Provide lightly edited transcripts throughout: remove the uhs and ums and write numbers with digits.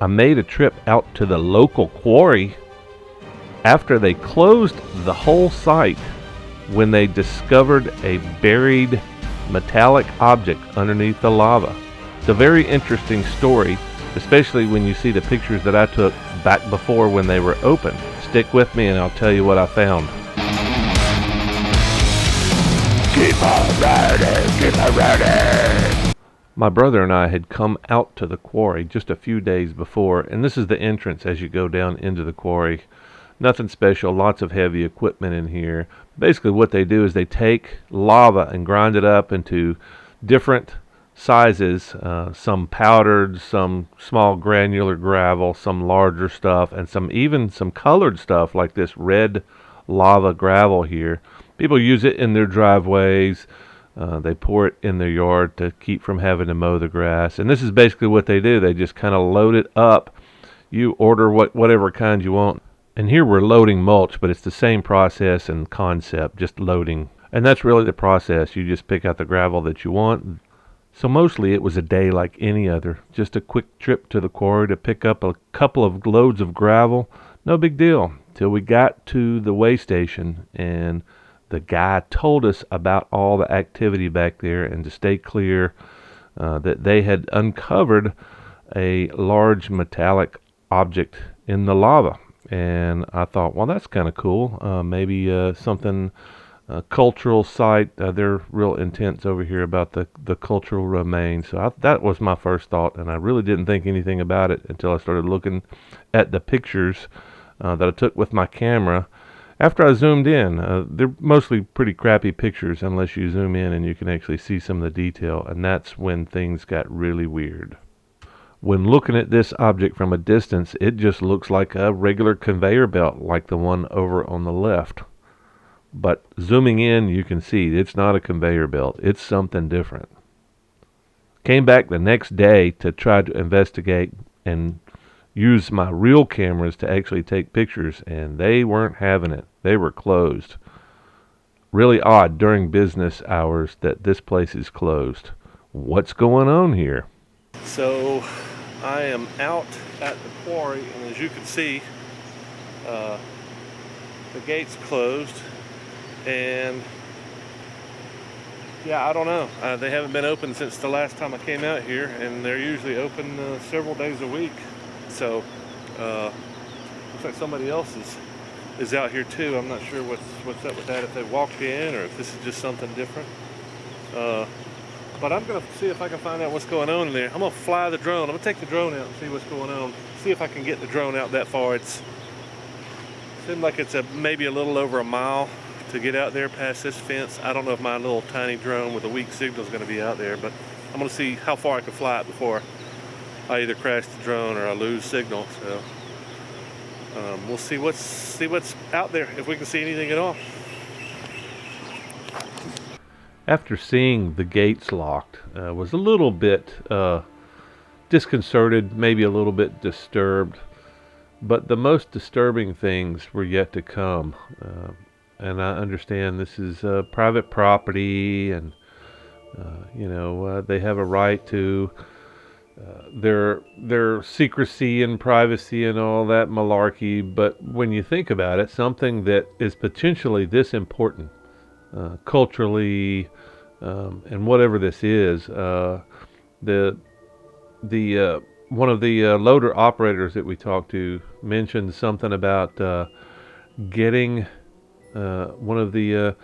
I made a trip out to the local quarry after they closed the whole site when they discovered a buried metallic object underneath the lava. It's a very interesting story, especially when you see the pictures that I took back before when they were open. Stick with me and I'll tell you what I found. Keep on riding, keep on riding. My brother and I had come out to the quarry just a few days before, and this is the entrance as you go down into the quarry. Nothing special, lots of heavy equipment in here. Basically what they do is they take lava and grind it up into different sizes, some powdered, some small granular gravel, some larger stuff, and even some colored stuff like this red lava gravel here. People use it in their driveways. They pour it in their yard to keep from having to mow the grass. And this is basically what they do. They just kind of load it up. You order whatever kind you want. And here we're loading mulch, but it's the same process and concept, just loading. And that's really the process. You just pick out the gravel that you want. So mostly it was a day like any other. Just a quick trip to the quarry to pick up a couple of loads of gravel. No big deal. Till we got to the weigh station and the guy told us about all the activity back there and to stay clear, that they had uncovered a large metallic object in the lava. And I thought, well, that's kind of cool. Maybe something cultural site. They're real intense over here about the cultural remains. So that was my first thought, and I really didn't think anything about it until I started looking at the pictures that I took with my camera. After I zoomed in, they're mostly pretty crappy pictures unless you zoom in and you can actually see some of the detail, and that's when things got really weird. When looking at this object from a distance, it just looks like a regular conveyor belt like the one over on the left. But zooming in, you can see it's not a conveyor belt. It's something different. Came back the next day to try to investigate and use my real cameras to actually take pictures, and they weren't having it. They were closed. Really odd during business hours that this place is closed. What's going on here? So I am out at the quarry, and as you can see, the gate's closed, and yeah, I don't know. They haven't been open since the last time I came out here, and they're usually open several days a week. So looks like somebody else is out here too. I'm not sure what's up with that, if they walked in or if this is just something different. But I'm going to see if I can find out what's going on in there. I'm going to fly the drone. I'm going to take the drone out and see what's going on. See if I can get the drone out that far. It seems like it's maybe a little over a mile to get out there past this fence. I don't know if my little tiny drone with a weak signal is going to be out there, but I'm going to see how far I can fly it before I either crash the drone or I lose signal. So we'll see what's out there, if we can see anything at all. After seeing the gates locked, was a little bit disconcerted, maybe a little bit disturbed, but the most disturbing things were yet to come. And I understand this is private property, and they have a right to their secrecy and privacy and all that malarkey. But when you think about it, something that is potentially this important culturally, and whatever this is, the one of the loader operators that we talked to mentioned something about getting one of the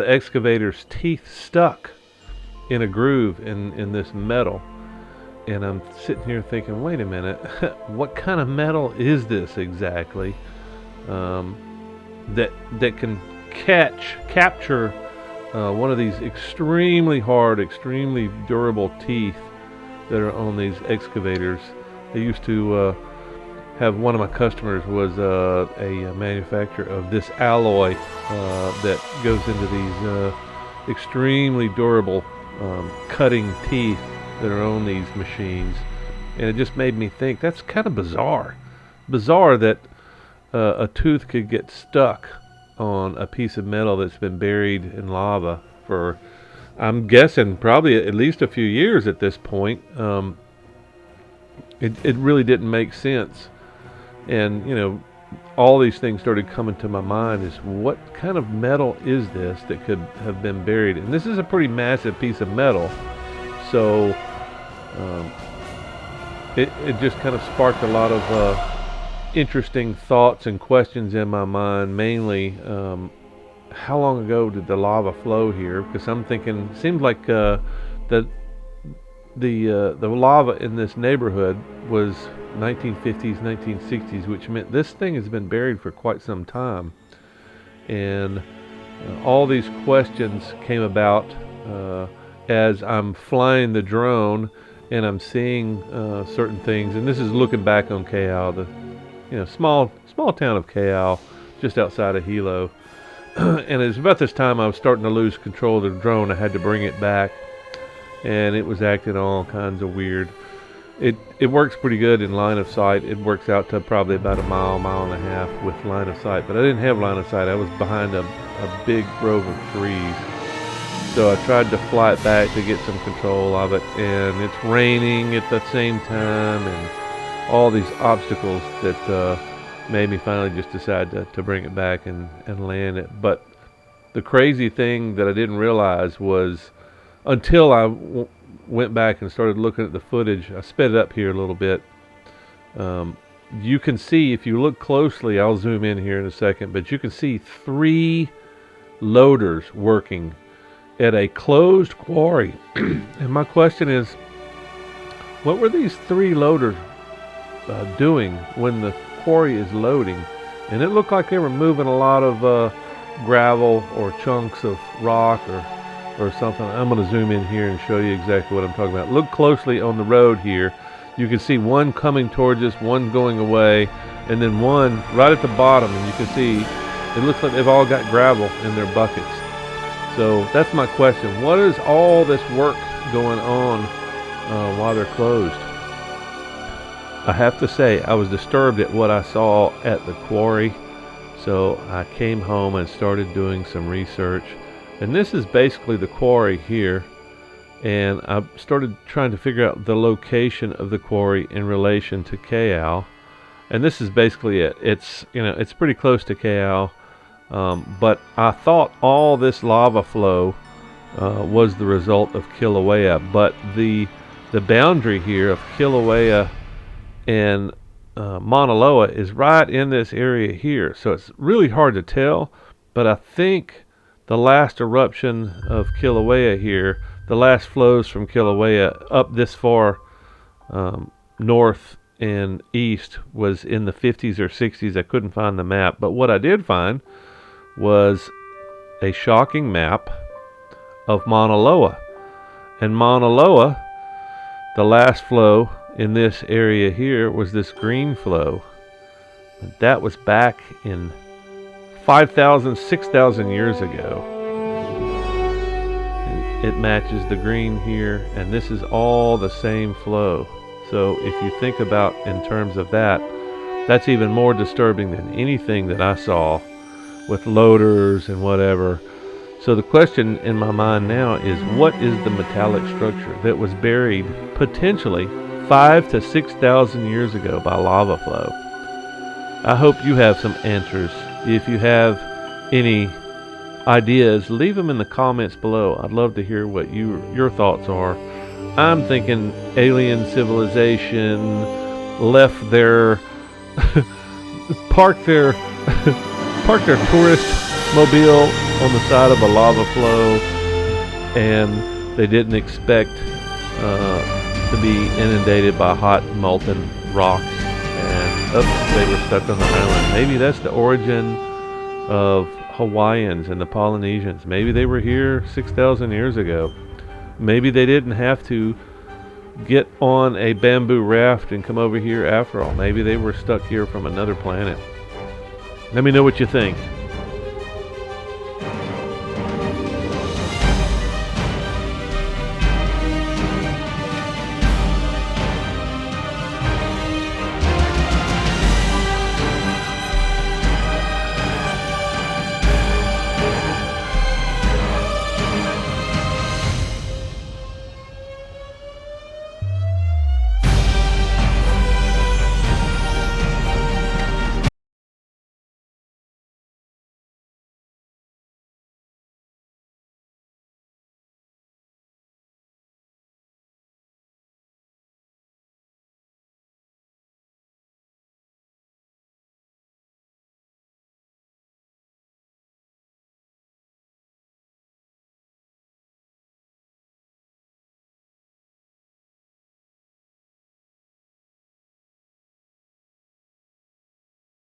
excavator's teeth stuck in a groove in this metal. And I'm sitting here thinking, wait a minute, what kind of metal is this exactly that can capture one of these extremely hard, extremely durable teeth that are on these excavators? They used to have, one of my customers was a manufacturer of this alloy that goes into these extremely durable cutting teeth that are on these machines. And it just made me think, that's kind of bizarre that a tooth could get stuck on a piece of metal that's been buried in lava for, I'm guessing, probably at least a few years at this point. it really didn't make sense. And all these things started coming to my mind: is what kind of metal is this that could have been buried? And this is a pretty massive piece of metal, so um, it just kind of sparked a lot of interesting thoughts and questions in my mind. Mainly, how long ago did the lava flow here? Because I'm thinking, it seems like that the lava in this neighborhood was 1950s, 1960s, which meant this thing has been buried for quite some time. And all these questions came about as I'm flying the drone and I'm seeing certain things. And this is looking back on Kayal, the small town of Kayal, just outside of Hilo. And it's about this time I was starting to lose control of the drone. I had to bring it back, and it was acting all kinds of weird. It works pretty good in line of sight. It works out to probably about a mile and a half with line of sight. But I didn't have line of sight. I was behind a big grove of trees. So I tried to fly it back to get some control of it, and it's raining at the same time, and all these obstacles that made me finally just decide to bring it back and land it. But the crazy thing that I didn't realize was, until I went back and started looking at the footage, I sped it up here a little bit. You can see, if you look closely, I'll zoom in here in a second, but you can see 3 loaders working at a closed quarry. And my question is, what were these 3 loaders doing when the quarry is loading? And it looked like they were moving a lot of gravel or chunks of rock or something. I'm going to zoom in here and show you exactly what I'm talking about. Look closely on the road here. You can see one coming towards us, one going away, and then one right at the bottom, and you can see it looks like they've all got gravel in their buckets. So that's my question. What is all this work going on while they're closed? I have to say, I was disturbed at what I saw at the quarry, so I came home and started doing some research. And this is basically the quarry here, and I started trying to figure out the location of the quarry in relation to Kayal. And this is basically it. It's pretty close to Kayal, but I thought all this lava flow was the result of Kilauea, but the boundary here of Kilauea and Mauna Loa is right in this area here, so it's really hard to tell. But I think the last eruption of Kilauea here, the last flows from Kilauea up this far north and east, was in the 50s or 60s. I couldn't find the map, but what I did find was a shocking map of Mauna Loa. And Mauna Loa, the last flow in this area here was this green flow. That was back in 5,000, 6,000 years ago. And it matches the green here, and this is all the same flow. So if you think about in terms of that, that's even more disturbing than anything that I saw with loaders and whatever. So the question in my mind now is, what is the metallic structure that was buried potentially 5,000 to 6,000 years ago by lava flow? I hope you have some answers. If you have any ideas, leave them in the comments below. I'd love to hear what your thoughts are. I'm thinking alien civilization left their parked their tourist mobile on the side of a lava flow, and they didn't expect to be inundated by hot molten rocks, and they were stuck on the island. Maybe that's the origin of Hawaiians and the Polynesians. Maybe they were here 6,000 years ago. Maybe they didn't have to get on a bamboo raft and come over here after all. Maybe they were stuck here from another planet. Let me know what you think.